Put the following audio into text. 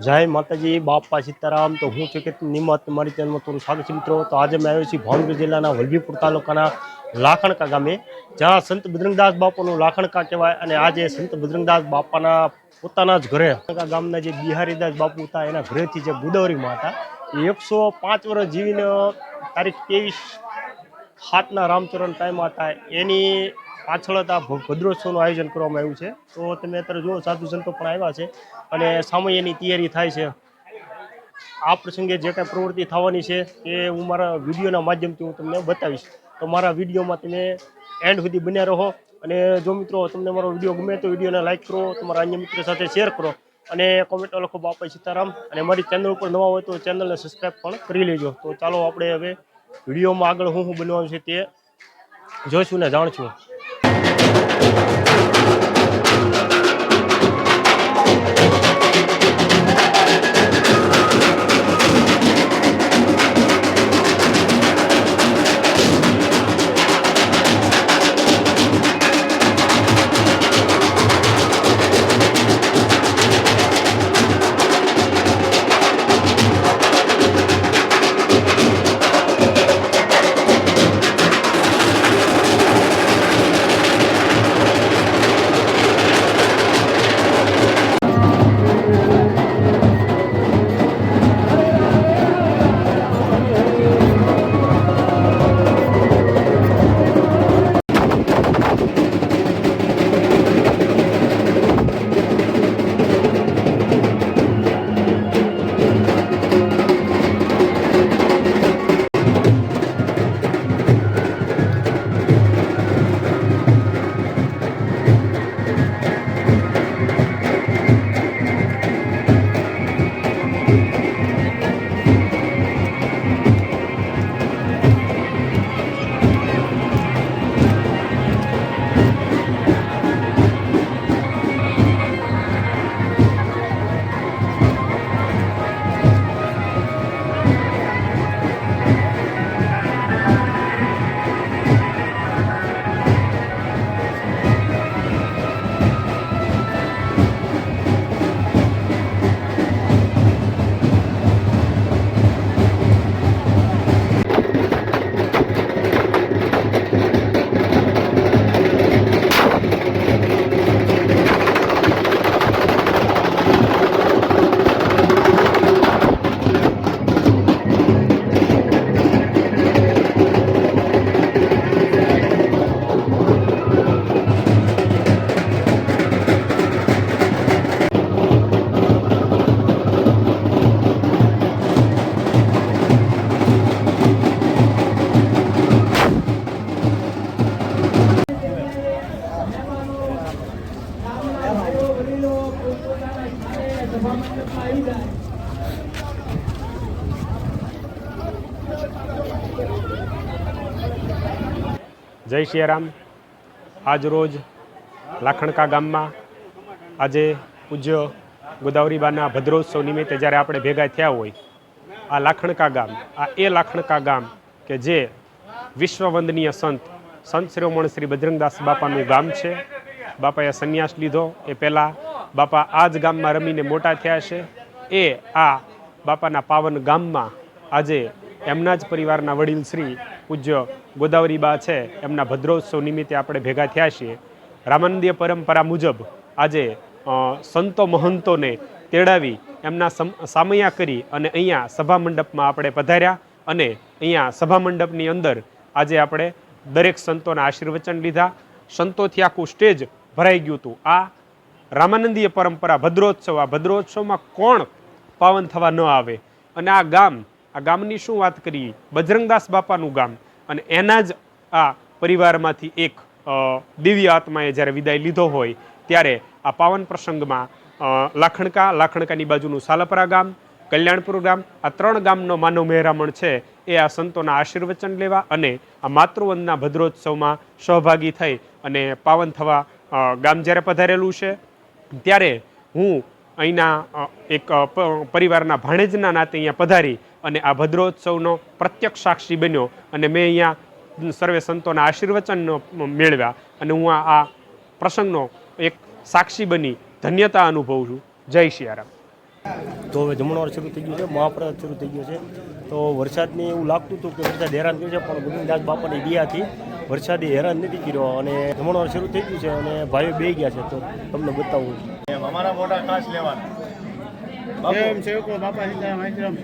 જય માતાજી બાપા સીતારામ। તો હું છું કે નિમત મારી ચેનલમાં તમારું સ્વાગત છે મિત્રો। તો આજે મેં આવ્યો છું ભાવનગર જિલ્લાના વલભીપુર તાલુકાના લાખણકા ગામે, જ્યાં સંત બજરંગદાસ બાપાનું લાખણકા કહેવાય। અને આજે સંત બજરંગદાસ બાપાના પોતાના જ ઘરે ગામના જે બિહારીદાસ બાપુ હતા એના ઘરેથી જે ગોદાવરીમાં હતા એ 105 વર્ષ જીવીને તારીખ 23/7 રામચરણ ટાઈમ હતા એની પાછળ આ ભદ્રોત્સવનું આયોજન કરવામાં આવ્યું છે। તો તમે અત્યારે જુઓ સાધુ સંતો પણ આવ્યા છે અને સામયની તૈયારી થાય છે। આ પ્રસંગે જે કાંઈ પ્રવૃત્તિ થવાની છે એ હું મારા વિડીયોના માધ્યમથી હું તમને બતાવીશ। તો મારા વિડીયોમાં તમે એન્ડ સુધી બન્યા રહો। અને જો મિત્રો તમને મારો વિડીયો ગમે તો વિડીયોને લાઈક કરો, તમારા અન્ય મિત્રો સાથે શેર કરો અને કોમેન્ટમાં લખો બાપા સીતારામ। અને મારી ચેનલ ઉપર નવા હોય તો ચેનલને સબસ્ક્રાઈબ પણ કરી લેજો। તો ચાલો આપણે હવે વિડીયોમાં આગળ હું બનવાનું છે તે જોઈશું ને જાણશું। જય સિયારામ। આજ રોજ લાખણકા ગામમાં આજે પૂજ્ય ગોદાવરીબાના ભદ્રોત્સવ નિમિત્તે જ્યારે આપણે ભેગા થયા હોય, આ લાખણકા ગામ, આ એ લાખણકા ગામ કે જે વિશ્વવંદનીય સંત શિરોમણ શ્રી બજરંગદાસ બાપાનું ગામ છે। બાપાએ સંન્યાસ લીધો એ પહેલાં બાપા આ જ ગામમાં રમીને મોટા થયા છે। એ આ બાપાના પાવન ગામમાં આજે એમના જ પરિવારના વડીલ શ્રી પૂજ્ય ગોદાવરીબા છે એમના ભદ્રોત્સવ નિમિત્તે આપણે ભેગા થયા છીએ। રામાનંદીય પરંપરા મુજબ આજે સંતો મહંતોને તેડાવી એમના સામૈયા કરી અને અહીંયા સભા મંડપમાં આપણે પધાર્યા। અને અહીંયા સભા મંડપની અંદર આજે આપણે દરેક સંતોના આશીર્વચન લીધા। સંતોથી આખું સ્ટેજ ભરાઈ ગયું હતું। આ રામાનંદીય પરંપરા ભદ્રોત્સવ, આ ભદ્રોત્સવમાં કોણ પાવન થવા ન આવે? અને આ ગામની શું વાત કરીએ, બજરંગદાસ બાપાનું ગામ, અને એના જ આ પરિવારમાંથી એક દિવ્ય આત્માએ જ્યારે વિદાય લીધો હોય ત્યારે આ પાવન પ્રસંગમાં લાખણકાની બાજુનું સાલપરા ગામ, કલ્યાણપુર ગામ, આ 3 ગામનો માનવ મહેરામણ છે એ આ સંતોના આશીર્વચન લેવા અને આ માતૃવંદના ભદ્રોત્સવમાં સહભાગી થઈ અને પાવન થવા ગામ જ્યારે પધારેલું છે, ત્યારે હું અહીંના એક પરિવારના ભાણેજના નાતે અહીંયા પધારી અને આ ભદ્રોત્સવનો પ્રત્યક્ષ સાક્ષી બન્યો અને મેં અહીંયા સર્વે સંતોના આશીર્વચન મેળવ્યા અને હું આ પ્રસંગનો એક સાક્ષી બની ધન્યતા અનુભવું છું। જય સિયારામ। તો હવે જમણવાર શરૂ થઈ ગયું છે, મહાપ્રસાદ શરૂ થઈ ગયો છે. તો વરસાદની એવું લાગતું હતું કે વરસાદ હેરાન કર્યું છે, પણ ગોવિંદદાસ બાપાની દયાથી વરસાદે હેરાન નથી કર્યો અને જમણવાર શરૂ થઈ ગયું છે અને ભાઈઓ બે ગયા છે. તો તમને બતાવું અમારા મોટા ખાસ લેવાના એમ છે કો બાપા સીતારામ આશ્રમ